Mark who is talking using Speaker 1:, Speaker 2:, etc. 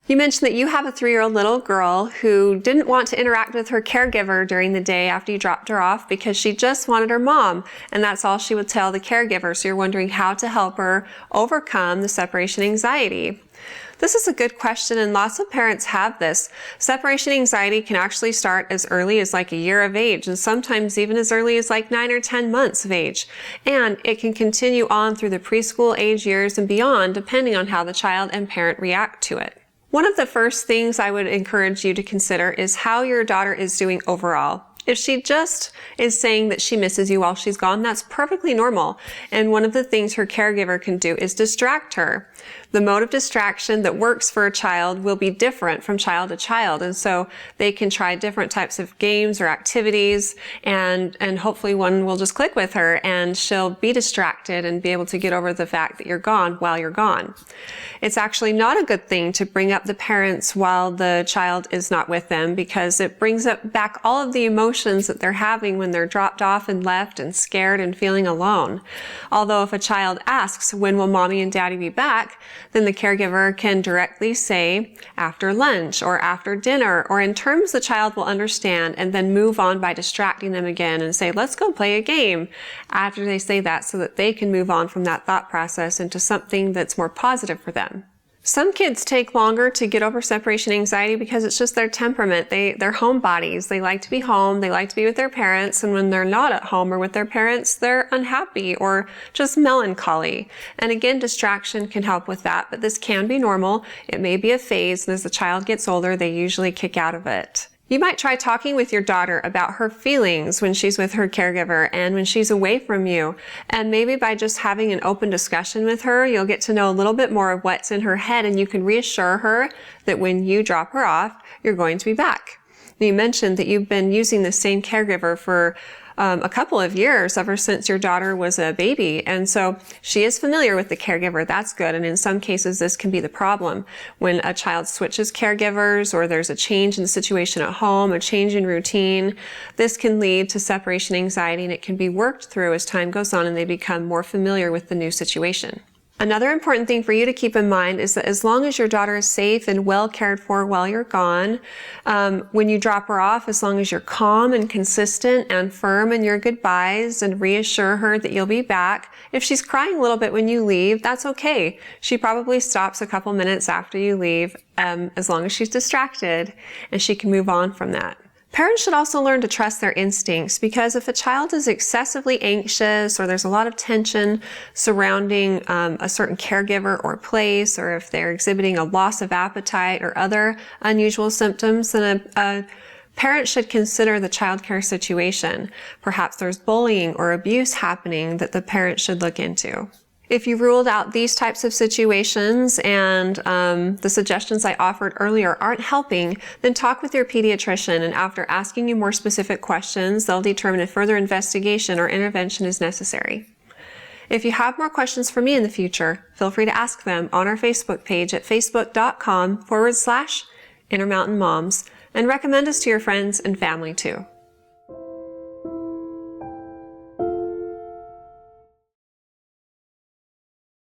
Speaker 1: You mentioned that you have a 3-year-old little girl who didn't want to interact with her caregiver during the day after you dropped her off because she just wanted her mom, and that's all she would tell the caregiver. So you're wondering how to help her overcome the separation anxiety. This is a good question, and lots of parents have this. Separation anxiety can actually start as early as like a year of age, and sometimes even as early as like 9 or 10 months of age. And it can continue on through the preschool age years and beyond, depending on how the child and parent react to it. One of the first things I would encourage you to consider is how your daughter is doing overall. If she just is saying that she misses you while she's gone, that's perfectly normal. And one of the things her caregiver can do is distract her. The mode of distraction that works for a child will be different from child to child. And so they can try different types of games or activities, and hopefully one will just click with her and she'll be distracted and be able to get over the fact that you're gone while you're gone. It's actually not a good thing to bring up the parents while the child is not with them, because it brings up back all of the emotions that they're having when they're dropped off and left and scared and feeling alone. Although if a child asks, when will mommy and daddy be back, then the caregiver can directly say after lunch or after dinner, or in terms the child will understand, and then move on by distracting them again and say, let's go play a game after they say that, so that they can move on from that thought process into something that's more positive for them. Some kids take longer to get over separation anxiety because it's just their temperament. They're homebodies. They like to be home. They like to be with their parents. And when they're not at home or with their parents, they're unhappy or just melancholy. And again, distraction can help with that, but this can be normal. It may be a phase, and as the child gets older, they usually kick out of it. You might try talking with your daughter about her feelings when she's with her caregiver and when she's away from you. And maybe by just having an open discussion with her, you'll get to know a little bit more of what's in her head, and you can reassure her that when you drop her off, you're going to be back. You mentioned that you've been using the same caregiver for a couple of years, ever since your daughter was a baby. And so she is familiar with the caregiver. That's good. And in some cases, this can be the problem. When a child switches caregivers, or there's a change in the situation at home, a change in routine, this can lead to separation anxiety, and it can be worked through as time goes on and they become more familiar with the new situation. Another important thing for you to keep in mind is that as long as your daughter is safe and well cared for while you're gone, when you drop her off, as long as you're calm and consistent and firm in your goodbyes and reassure her that you'll be back. If she's crying a little bit when you leave, that's okay. She probably stops a couple minutes after you leave, as long as she's distracted, and she can move on from that. Parents should also learn to trust their instincts, because if a child is excessively anxious, or there's a lot of tension surrounding a certain caregiver or place, or if they're exhibiting a loss of appetite or other unusual symptoms, then a parent should consider the child care situation. Perhaps there's bullying or abuse happening that the parent should look into. If you ruled out these types of situations and the suggestions I offered earlier aren't helping, then talk with your pediatrician, and after asking you more specific questions, they'll determine if further investigation or intervention is necessary. If you have more questions for me in the future, feel free to ask them on our Facebook page at facebook.com/Intermountain Moms, and recommend us to your friends and family too.